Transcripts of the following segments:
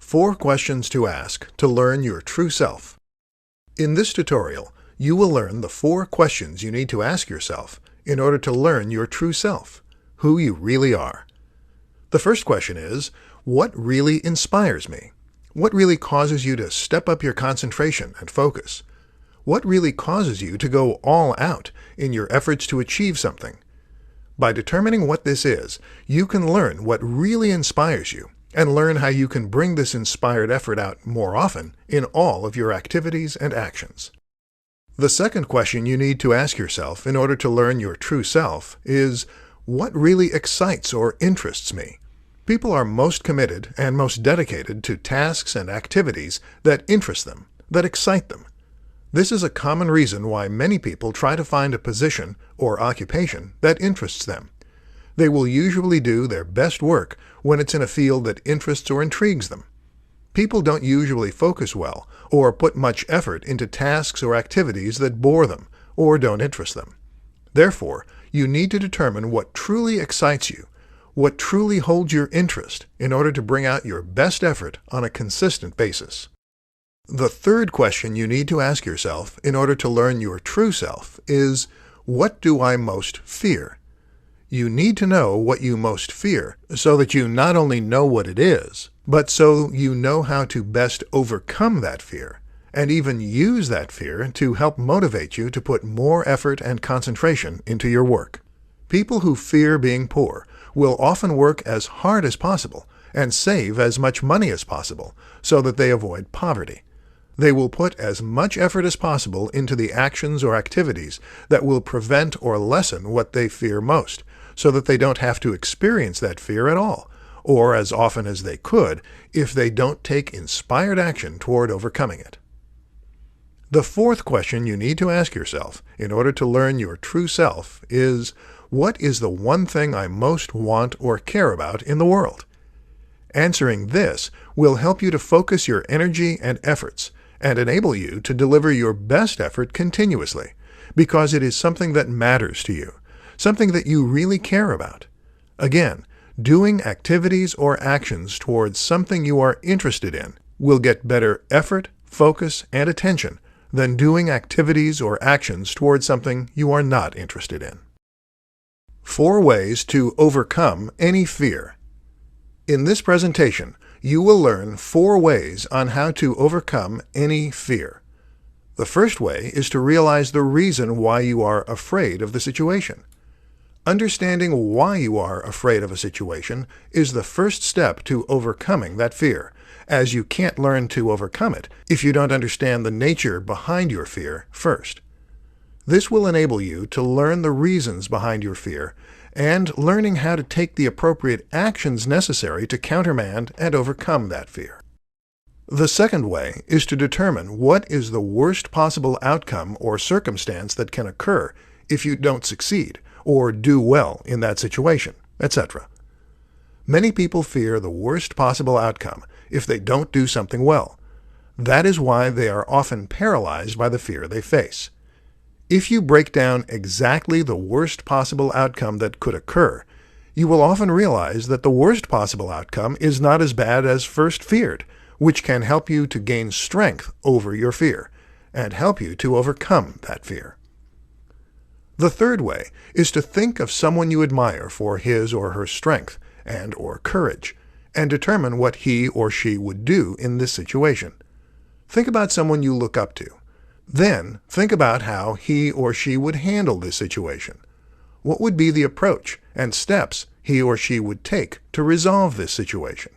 4 questions to ask to learn your true self. In this tutorial, you will learn the 4 questions you need to ask yourself in order to learn your true self, who you really are. The first question is, what really inspires me? What really causes you to step up your concentration and focus? What really causes you to go all out in your efforts to achieve something? By determining what this is, you can learn what really inspires you and learn how you can bring this inspired effort out more often in all of your activities and actions. The second question you need to ask yourself in order to learn your true self is, what really excites or interests me? People are most committed and most dedicated to tasks and activities that interest them, that excite them. This is a common reason why many people try to find a position or occupation that interests them. They will usually do their best work when it's in a field that interests or intrigues them. People don't usually focus well or put much effort into tasks or activities that bore them or don't interest them. Therefore, you need to determine what truly excites you, what truly holds your interest in order to bring out your best effort on a consistent basis. The third question you need to ask yourself in order to learn your true self is, what do I most fear? You need to know what you most fear so that you not only know what it is, but so you know how to best overcome that fear, and even use that fear to help motivate you to put more effort and concentration into your work. People who fear being poor will often work as hard as possible and save as much money as possible so that they avoid poverty. They will put as much effort as possible into the actions or activities that will prevent or lessen what they fear most, so that they don't have to experience that fear at all, or as often as they could if they don't take inspired action toward overcoming it. The fourth question you need to ask yourself in order to learn your true self is, what is the one thing I most want or care about in the world? Answering this will help you to focus your energy and efforts and enable you to deliver your best effort continuously, because it is something that matters to you, something that you really care about. Again, doing activities or actions towards something you are interested in will get better effort, focus, and attention than doing activities or actions towards something you are not interested in. 4 ways to overcome any fear. In this presentation, you will learn 4 ways on how to overcome any fear. The first way is to realize the reason why you are afraid of the situation. Understanding why you are afraid of a situation is the first step to overcoming that fear, as you can't learn to overcome it if you don't understand the nature behind your fear first. This will enable you to learn the reasons behind your fear and learning how to take the appropriate actions necessary to countermand and overcome that fear. The second way is to determine what is the worst possible outcome or circumstance that can occur if you don't succeed or do well in that situation, etc. Many people fear the worst possible outcome if they don't do something well. That is why they are often paralyzed by the fear they face. If you break down exactly the worst possible outcome that could occur, you will often realize that the worst possible outcome is not as bad as first feared, which can help you to gain strength over your fear and help you to overcome that fear. The third way is to think of someone you admire for his or her strength and or courage, and determine what he or she would do in this situation. Think about someone you look up to. Then think about how he or she would handle this situation. What would be the approach and steps he or she would take to resolve this situation?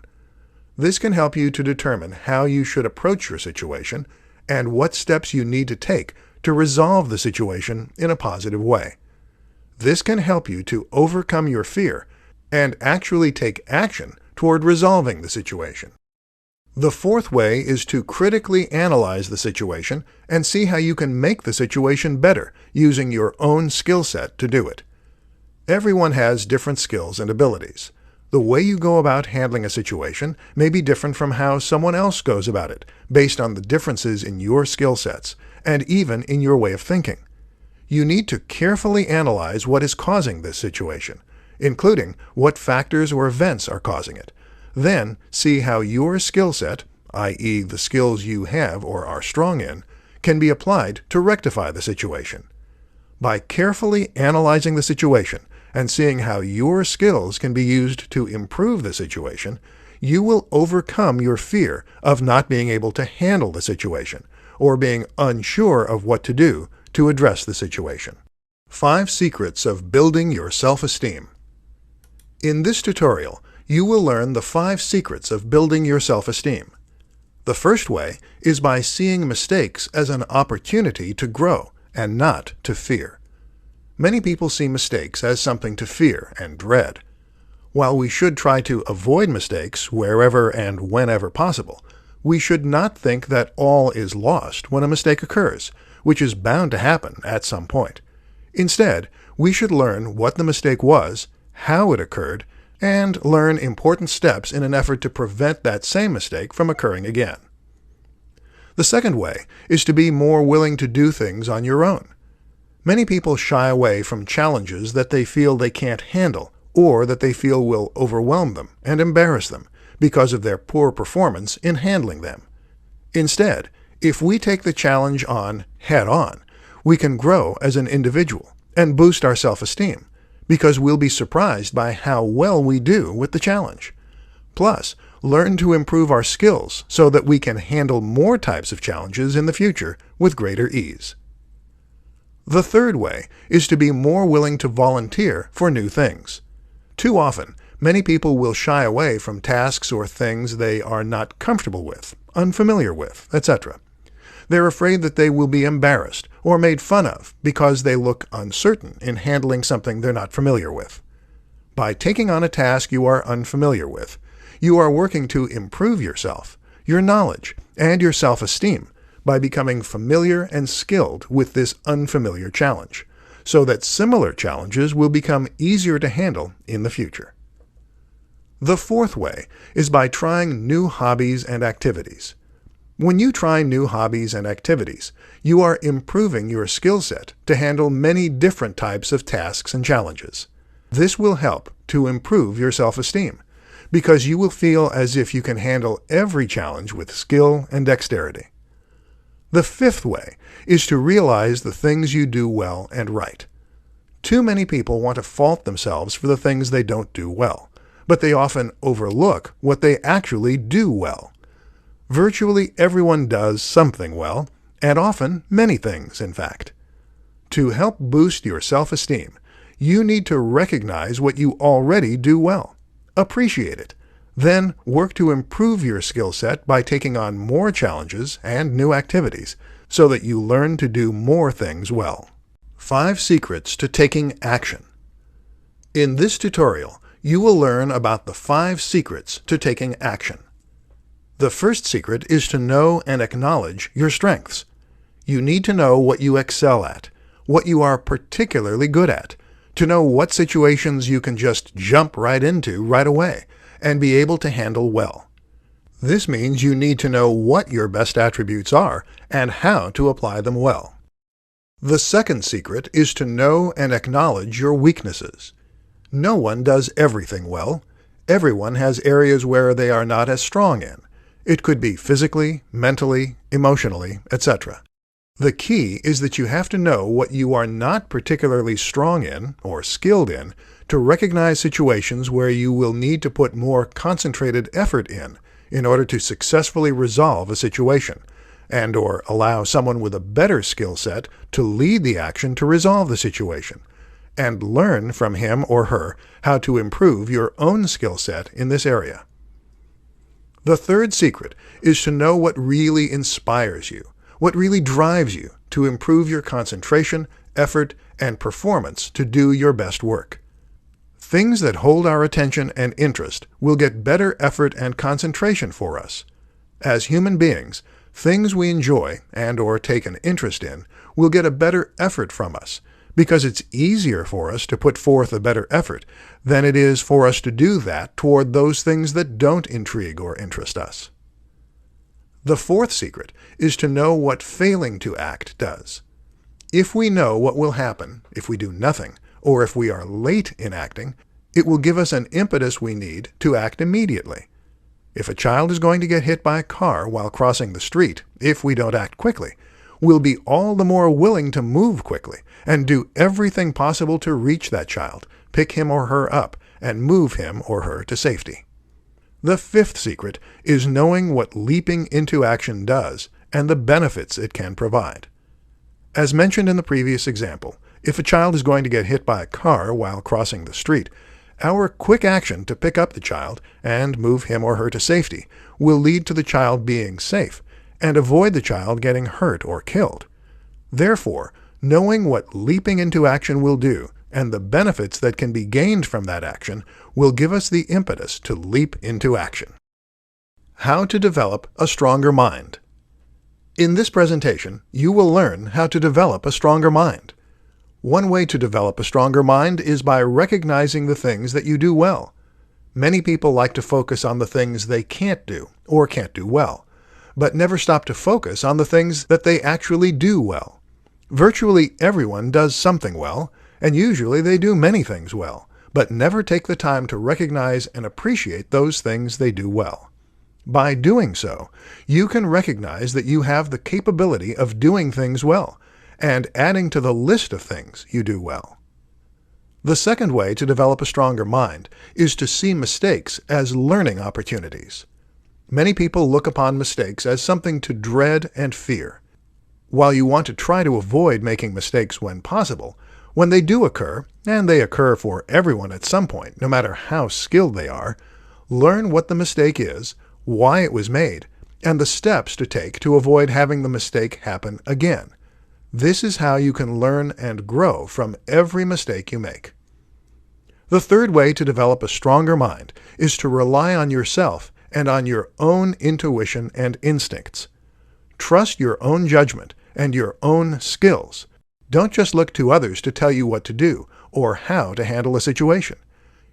This can help you to determine how you should approach your situation and what steps you need to take to resolve the situation in a positive way. This can help you to overcome your fear and actually take action toward resolving the situation. The fourth way is to critically analyze the situation and see how you can make the situation better using your own skill set to do it. Everyone has different skills and abilities. The way you go about handling a situation may be different from how someone else goes about it, based on the differences in your skill sets, and even in your way of thinking. You need to carefully analyze what is causing this situation, including what factors or events are causing it, Then see how your skill set, i.e. the skills you have or are strong in, can be applied to rectify the situation. By carefully analyzing the situation and seeing how your skills can be used to improve the situation, you will overcome your fear of not being able to handle the situation or being unsure of what to do to address the situation. 5 Secrets of Building Your Self-Esteem. In this tutorial, you will learn the 5 secrets of building your self-esteem. The first way is by seeing mistakes as an opportunity to grow and not to fear. Many people see mistakes as something to fear and dread. While we should try to avoid mistakes wherever and whenever possible, we should not think that all is lost when a mistake occurs, which is bound to happen at some point. Instead, we should learn what the mistake was, how it occurred, and learn important steps in an effort to prevent that same mistake from occurring again. The second way is to be more willing to do things on your own. Many people shy away from challenges that they feel they can't handle or that they feel will overwhelm them and embarrass them because of their poor performance in handling them. Instead, if we take the challenge on head-on, we can grow as an individual and boost our self-esteem because we'll be surprised by how well we do with the challenge. Plus, learn to improve our skills so that we can handle more types of challenges in the future with greater ease. The third way is to be more willing to volunteer for new things. Too often, many people will shy away from tasks or things they are not comfortable with, unfamiliar with, etc. They're afraid that they will be embarrassed or made fun of because they look uncertain in handling something they're not familiar with. By taking on a task you are unfamiliar with, you are working to improve yourself, your knowledge, and your self-esteem by becoming familiar and skilled with this unfamiliar challenge, so that similar challenges will become easier to handle in the future. The fourth way is by trying new hobbies and activities. When you try new hobbies and activities, you are improving your skill set to handle many different types of tasks and challenges. This will help to improve your self-esteem, because you will feel as if you can handle every challenge with skill and dexterity. The fifth way is to realize the things you do well and right. Too many people want to fault themselves for the things they don't do well, but they often overlook what they actually do well. Virtually everyone does something well, and often many things, in fact. To help boost your self-esteem, you need to recognize what you already do well, appreciate it, then work to improve your skill set by taking on more challenges and new activities so that you learn to do more things well. 5 Secrets to Taking Action. In this tutorial, you will learn about the 5 secrets to taking action. The first secret is to know and acknowledge your strengths. You need to know what you excel at, what you are particularly good at, to know what situations you can just jump right into right away and be able to handle well. This means you need to know what your best attributes are and how to apply them well. The second secret is to know and acknowledge your weaknesses. No one does everything well. Everyone has areas where they are not as strong in. It could be physically, mentally, emotionally, etc. The key is that you have to know what you are not particularly strong in or skilled in to recognize situations where you will need to put more concentrated effort in order to successfully resolve a situation, and or allow someone with a better skill set to lead the action to resolve the situation, and learn from him or her how to improve your own skill set in this area. The third secret is to know what really inspires you, what really drives you to improve your concentration, effort, and performance to do your best work. Things that hold our attention and interest will get better effort and concentration for us. As human beings, things we enjoy and or take an interest in will get a better effort from us, because it's easier for us to put forth a better effort than it is for us to do that toward those things that don't intrigue or interest us. The fourth secret is to know what failing to act does. If we know what will happen if we do nothing, or if we are late in acting, it will give us an impetus we need to act immediately. If a child is going to get hit by a car while crossing the street, if we don't act quickly, we'll be all the more willing to move quickly and do everything possible to reach that child, pick him or her up, and move him or her to safety. The fifth secret is knowing what leaping into action does and the benefits it can provide. As mentioned in the previous example, if a child is going to get hit by a car while crossing the street, our quick action to pick up the child and move him or her to safety will lead to the child being safe and avoid the child getting hurt or killed. Therefore, knowing what leaping into action will do and the benefits that can be gained from that action will give us the impetus to leap into action. How to develop a stronger mind. In this presentation, you will learn how to develop a stronger mind. One way to develop a stronger mind is by recognizing the things that you do well. Many people like to focus on the things they can't do or can't do well, but never stop to focus on the things that they actually do well. Virtually everyone does something well, and usually they do many things well, but never take the time to recognize and appreciate those things they do well. By doing so, you can recognize that you have the capability of doing things well, and adding to the list of things you do well. The second way to develop a stronger mind is to see mistakes as learning opportunities. Many people look upon mistakes as something to dread and fear. While you want to try to avoid making mistakes when possible, when they do occur, and they occur for everyone at some point, no matter how skilled they are, learn what the mistake is, why it was made, and the steps to take to avoid having the mistake happen again. This is how you can learn and grow from every mistake you make. The third way to develop a stronger mind is to rely on yourself and on your own intuition and instincts. Trust your own judgment and your own skills. Don't just look to others to tell you what to do or how to handle a situation.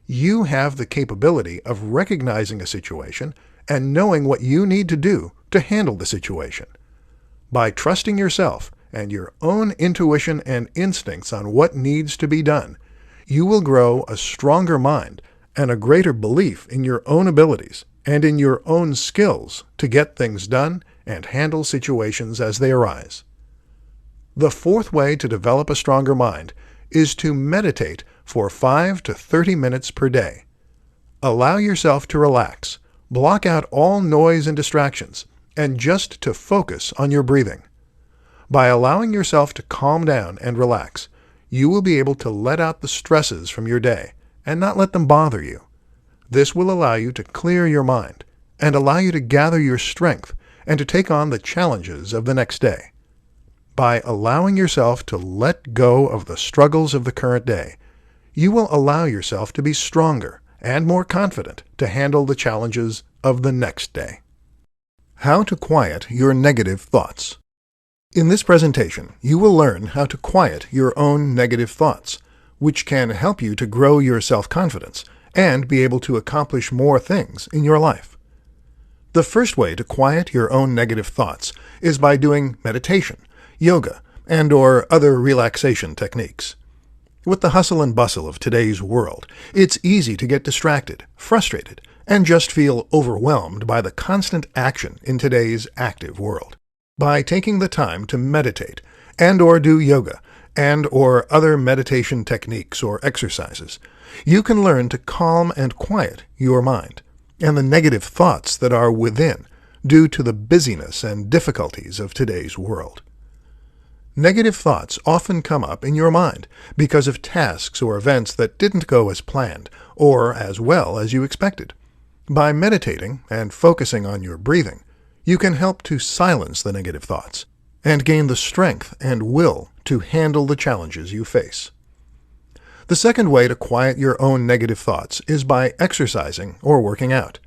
You have the capability of recognizing a situation and knowing what you need to do to handle the situation. By trusting yourself and your own intuition and instincts on what needs to be done, you will grow a stronger mind and a greater belief in your own abilities and in your own skills to get things done and handle situations as they arise. The fourth way to develop a stronger mind is to meditate for 5 to 30 minutes per day. Allow yourself to relax, block out all noise and distractions, and just to focus on your breathing. By allowing yourself to calm down and relax, you will be able to let out the stresses from your day and not let them bother you. This will allow you to clear your mind and allow you to gather your strength and to take on the challenges of the next day. By allowing yourself to let go of the struggles of the current day, you will allow yourself to be stronger and more confident to handle the challenges of the next day. How to quiet your negative thoughts. In this presentation, you will learn how to quiet your own negative thoughts, which can help you to grow your self-confidence and be able to accomplish more things in your life. The first way to quiet your own negative thoughts is by doing meditation, yoga, and/or other relaxation techniques. With the hustle and bustle of today's world, it's easy to get distracted, frustrated, and just feel overwhelmed by the constant action in today's active world. By taking the time to meditate and/or do yoga and/or other meditation techniques or exercises, you can learn to calm and quiet your mind and the negative thoughts that are within due to the busyness and difficulties of today's world. Negative thoughts often come up in your mind because of tasks or events that didn't go as planned or as well as you expected. By meditating and focusing on your breathing, you can help to silence the negative thoughts and gain the strength and will to handle the challenges you face. The second way to quiet your own negative thoughts is by exercising or working out.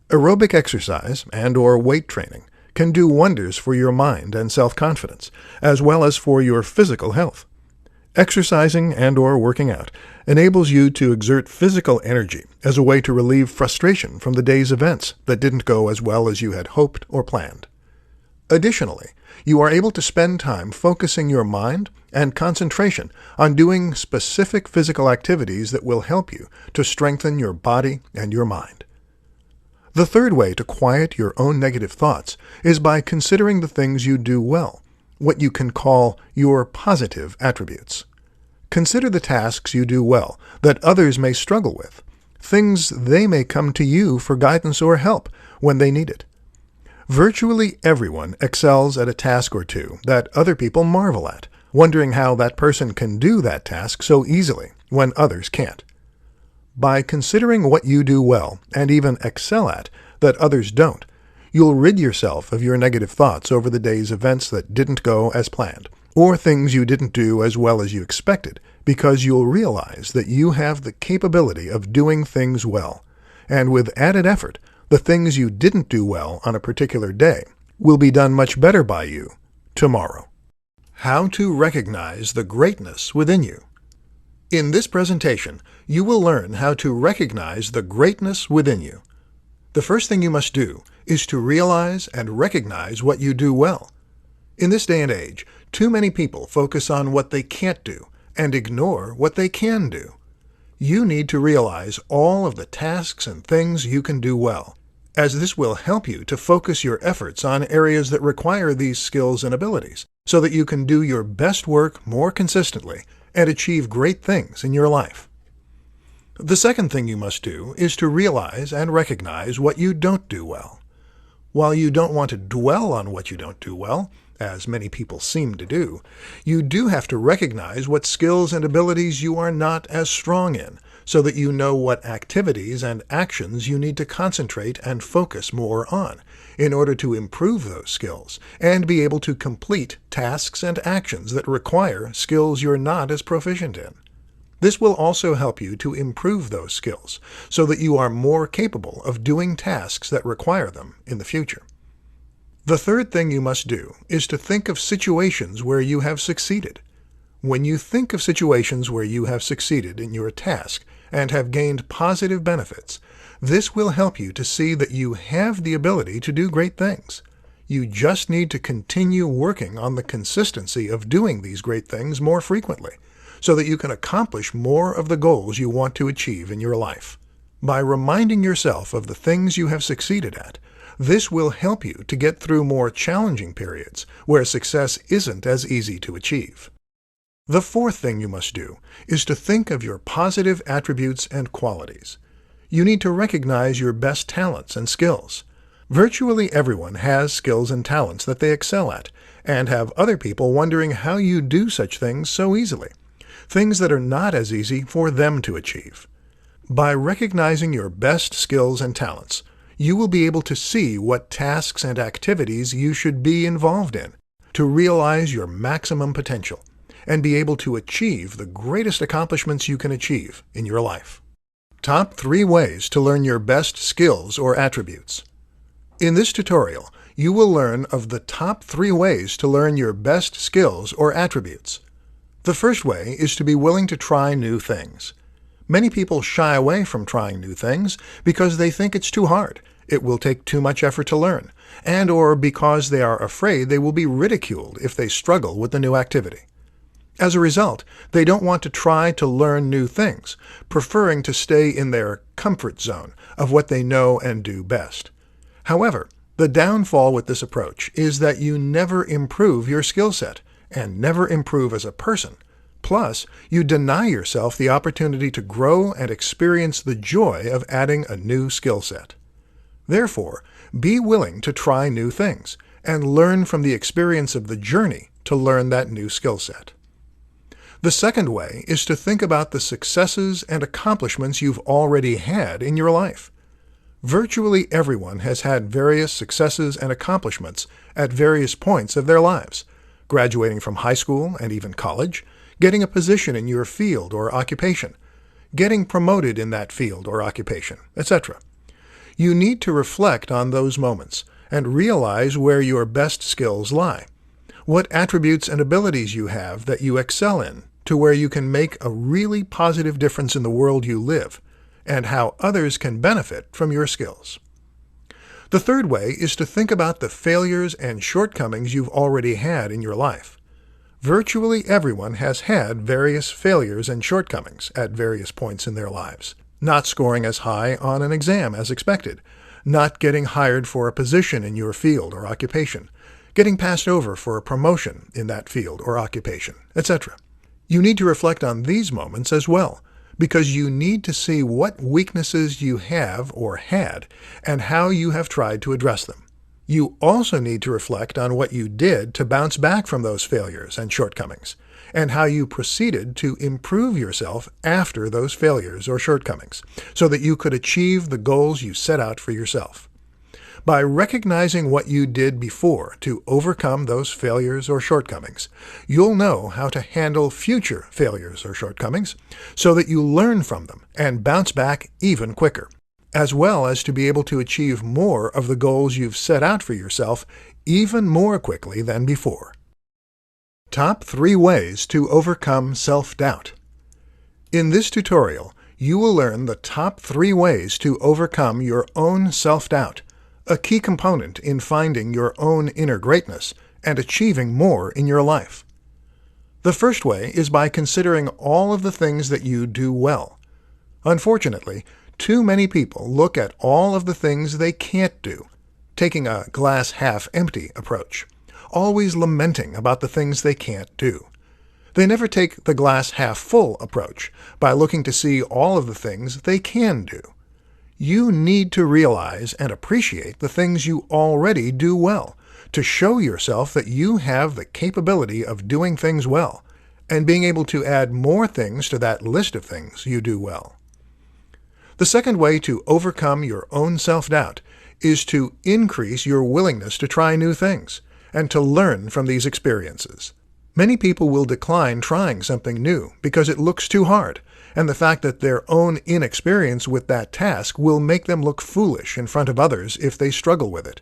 Aerobic exercise and/or weight training can do wonders for your mind and self-confidence, as well as for your physical health. Exercising and/or working out enables you to exert physical energy as a way to relieve frustration from the day's events that didn't go as well as you had hoped or planned. Additionally, you are able to spend time focusing your mind and concentration on doing specific physical activities that will help you to strengthen your body and your mind. The third way to quiet your own negative thoughts is by considering the things you do well, what you can call your positive attributes. Consider the tasks you do well that others may struggle with, things they may come to you for guidance or help when they need it. Virtually everyone excels at a task or two that other people marvel at, wondering how that person can do that task so easily when others can't. By considering what you do well and even excel at that others don't, you'll rid yourself of your negative thoughts over the day's events that didn't go as planned, or things you didn't do as well as you expected, because you'll realize that you have the capability of doing things well, and with added effort, the things you didn't do well on a particular day will be done much better by you tomorrow. How to recognize the greatness within you. In this presentation, you will learn how to recognize the greatness within you. The first thing you must do is to realize and recognize what you do well. In this day and age, too many people focus on what they can't do and ignore what they can do. You need to realize all of the tasks and things you can do well, as this will help you to focus your efforts on areas that require these skills and abilities, so that you can do your best work more consistently and achieve great things in your life. The second thing you must do is to realize and recognize what you don't do well. While you don't want to dwell on what you don't do well, as many people seem to do, you do have to recognize what skills and abilities you are not as strong in, so that you know what activities and actions you need to concentrate and focus more on, in order to improve those skills and be able to complete tasks and actions that require skills you're not as proficient in. This will also help you to improve those skills so that you are more capable of doing tasks that require them in the future. The third thing you must do is to think of situations where you have succeeded. When you think of situations where you have succeeded in your task and have gained positive benefits, this will help you to see that you have the ability to do great things. You just need to continue working on the consistency of doing these great things more frequently, so that you can accomplish more of the goals you want to achieve in your life. By reminding yourself of the things you have succeeded at, this will help you to get through more challenging periods where success isn't as easy to achieve. The fourth thing you must do is to think of your positive attributes and qualities. You need to recognize your best talents and skills. Virtually everyone has skills and talents that they excel at, and have other people wondering how you do such things so easily, things that are not as easy for them to achieve. By recognizing your best skills and talents, you will be able to see what tasks and activities you should be involved in to realize your maximum potential and be able to achieve the greatest accomplishments you can achieve in your life. Top 3 ways to learn your best skills or attributes. In this tutorial, you will learn of the top 3 ways to learn your best skills or attributes. The first way is to be willing to try new things. Many people shy away from trying new things because they think it's too hard, it will take too much effort to learn, and or because they are afraid they will be ridiculed if they struggle with the new activity. As a result, they don't want to try to learn new things, preferring to stay in their comfort zone of what they know and do best. However, the downfall with this approach is that you never improve your skill set and never improve as a person. Plus, you deny yourself the opportunity to grow and experience the joy of adding a new skill set. Therefore, be willing to try new things and learn from the experience of the journey to learn that new skill set. The second way is to think about the successes and accomplishments you've already had in your life. Virtually everyone has had various successes and accomplishments at various points of their lives, graduating from high school and even college, getting a position in your field or occupation, getting promoted in that field or occupation, etc. You need to reflect on those moments and realize where your best skills lie, what attributes and abilities you have that you excel in, to where you can make a really positive difference in the world you live, and how others can benefit from your skills. The third way is to think about the failures and shortcomings you've already had in your life. Virtually everyone has had various failures and shortcomings at various points in their lives. Not scoring as high on an exam as expected, not getting hired for a position in your field or occupation, getting passed over for a promotion in that field or occupation, etc. You need to reflect on these moments as well, because you need to see what weaknesses you have or had and how you have tried to address them. You also need to reflect on what you did to bounce back from those failures and shortcomings, and how you proceeded to improve yourself after those failures or shortcomings, so that you could achieve the goals you set out for yourself. By recognizing what you did before to overcome those failures or shortcomings, you'll know how to handle future failures or shortcomings so that you learn from them and bounce back even quicker, as well as to be able to achieve more of the goals you've set out for yourself even more quickly than before. Top 3 ways to overcome self-doubt. In this tutorial, you will learn the top 3 ways to overcome your own self-doubt, a key component in finding your own inner greatness and achieving more in your life. The first way is by considering all of the things that you do well. Unfortunately, too many people look at all of the things they can't do, taking a glass half empty approach, always lamenting about the things they can't do. They never take the glass half full approach by looking to see all of the things they can do. You need to realize and appreciate the things you already do well, to show yourself that you have the capability of doing things well, and being able to add more things to that list of things you do well. The second way to overcome your own self-doubt is to increase your willingness to try new things, and to learn from these experiences. Many people will decline trying something new because it looks too hard, and the fact that their own inexperience with that task will make them look foolish in front of others if they struggle with it.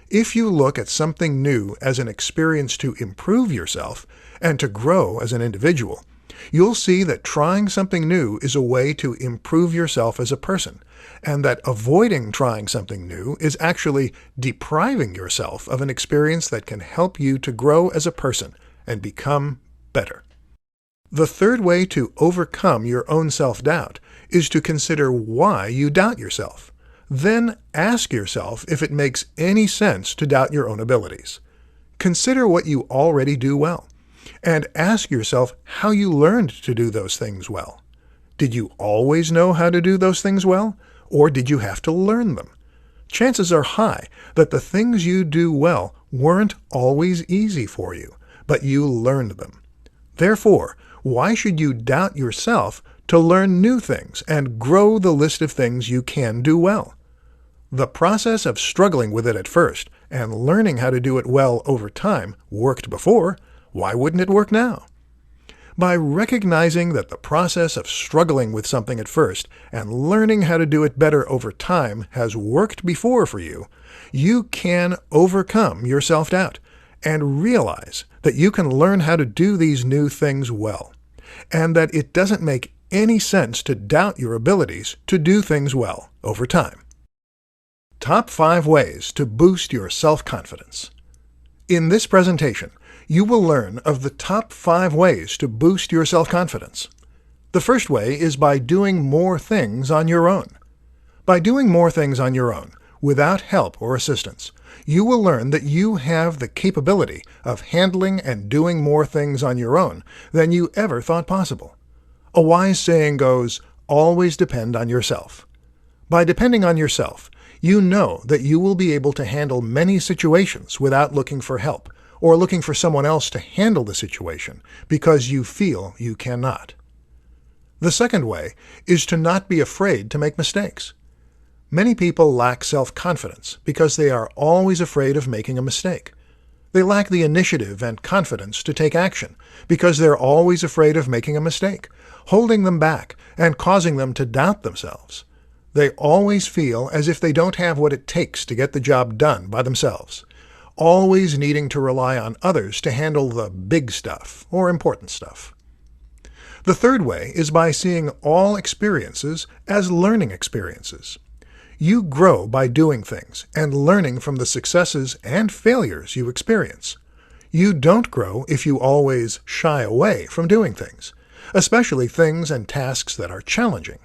If you look at something new as an experience to improve yourself and to grow as an individual, you'll see that trying something new is a way to improve yourself as a person, and that avoiding trying something new is actually depriving yourself of an experience that can help you to grow as a person and become better. The third way to overcome your own self-doubt is to consider why you doubt yourself. Then ask yourself if it makes any sense to doubt your own abilities. Consider what you already do well, and ask yourself how you learned to do those things well. Did you always know how to do those things well, or did you have to learn them? Chances are high that the things you do well weren't always easy for you, but you learned them. Therefore, why should you doubt yourself to learn new things and grow the list of things you can do well? The process of struggling with it at first and learning how to do it well over time worked before. Why wouldn't it work now? By recognizing that the process of struggling with something at first and learning how to do it better over time has worked before for you, you can overcome your self-doubt and realize that you can learn how to do these new things well, and that it doesn't make any sense to doubt your abilities to do things well over time. Top 5 ways to boost your self-confidence. In this presentation, you will learn of the top 5 ways to boost your self-confidence. The first way is by doing more things on your own. By doing more things on your own, without help or assistance, you will learn that you have the capability of handling and doing more things on your own than you ever thought possible. A wise saying goes, always depend on yourself. By depending on yourself, you know that you will be able to handle many situations without looking for help, or looking for someone else to handle the situation because you feel you cannot. The second way is to not be afraid to make mistakes. Many people lack self-confidence because they are always afraid of making a mistake. They lack the initiative and confidence to take action because they're always afraid of making a mistake, holding them back and causing them to doubt themselves. They always feel as if they don't have what it takes to get the job done by themselves, always needing to rely on others to handle the big stuff or important stuff. The third way is by seeing all experiences as learning experiences. You grow by doing things and learning from the successes and failures you experience. You don't grow if you always shy away from doing things, especially things and tasks that are challenging.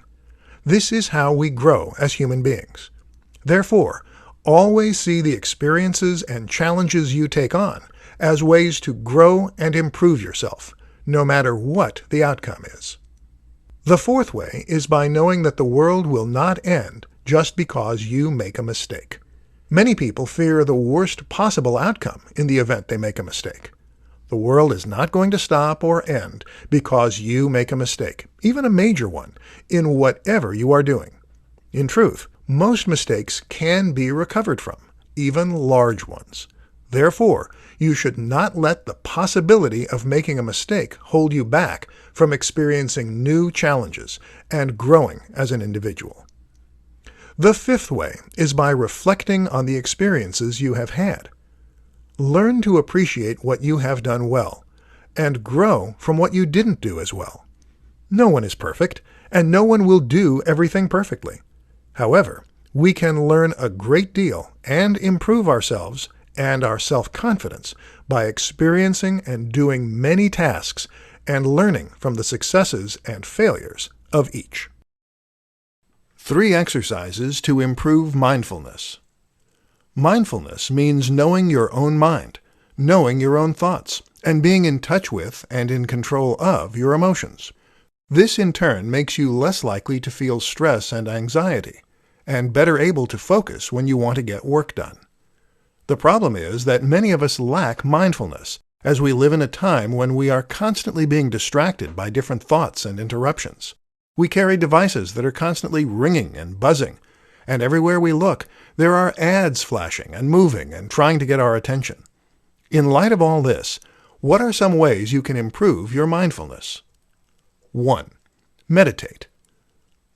This is how we grow as human beings. Therefore, always see the experiences and challenges you take on as ways to grow and improve yourself, no matter what the outcome is. The fourth way is by knowing that the world will not end just because you make a mistake. Many people fear the worst possible outcome in the event they make a mistake. The world is not going to stop or end because you make a mistake, even a major one, in whatever you are doing. In truth, most mistakes can be recovered from, even large ones. Therefore, you should not let the possibility of making a mistake hold you back from experiencing new challenges and growing as an individual. The fifth way is by reflecting on the experiences you have had. Learn to appreciate what you have done well, and grow from what you didn't do as well. No one is perfect, and no one will do everything perfectly. However, we can learn a great deal and improve ourselves and our self-confidence by experiencing and doing many tasks and learning from the successes and failures of each. 3 exercises to improve mindfulness. Mindfulness means knowing your own mind, knowing your own thoughts, and being in touch with and in control of your emotions. This in turn makes you less likely to feel stress and anxiety, and better able to focus when you want to get work done. The problem is that many of us lack mindfulness, as we live in a time when we are constantly being distracted by different thoughts and interruptions. We carry devices that are constantly ringing and buzzing, and everywhere we look, there are ads flashing and moving and trying to get our attention. In light of all this, what are some ways you can improve your mindfulness? 1. Meditate.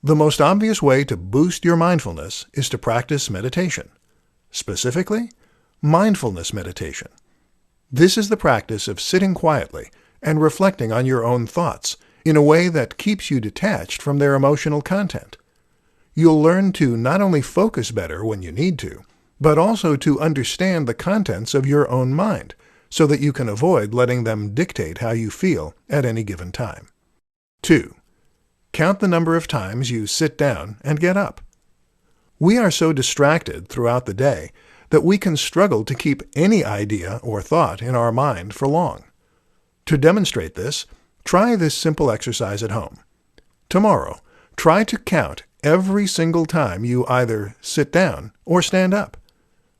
The most obvious way to boost your mindfulness is to practice meditation. Specifically, mindfulness meditation. This is the practice of sitting quietly and reflecting on your own thoughts in a way that keeps you detached from their emotional content. You'll learn to not only focus better when you need to, but also to understand the contents of your own mind so that you can avoid letting them dictate how you feel at any given time. 2. Count the number of times you sit down and get up. We are so distracted throughout the day that we can struggle to keep any idea or thought in our mind for long. To demonstrate this, try this simple exercise at home. Tomorrow, try to count every single time you either sit down or stand up.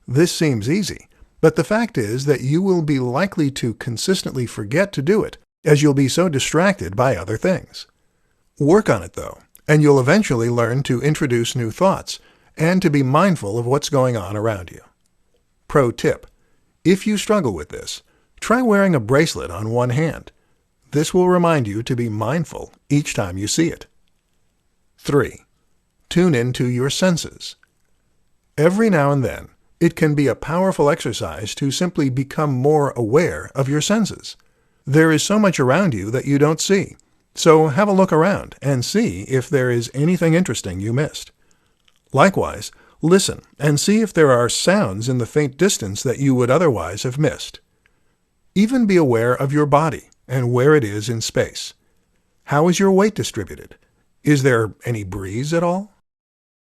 This seems easy, but the fact is that you will be likely to consistently forget to do it, as you'll be so distracted by other things. Work on it, though, and you'll eventually learn to introduce new thoughts and to be mindful of what's going on around you. Pro tip: if you struggle with this, try wearing a bracelet on one hand. This will remind you to be mindful each time you see it. 3. Tune into your senses. Every now and then, it can be a powerful exercise to simply become more aware of your senses. There is so much around you that you don't see, so have a look around and see if there is anything interesting you missed. Likewise, listen and see if there are sounds in the faint distance that you would otherwise have missed. Even be aware of your body and where it is in space. How is your weight distributed? Is there any breeze at all?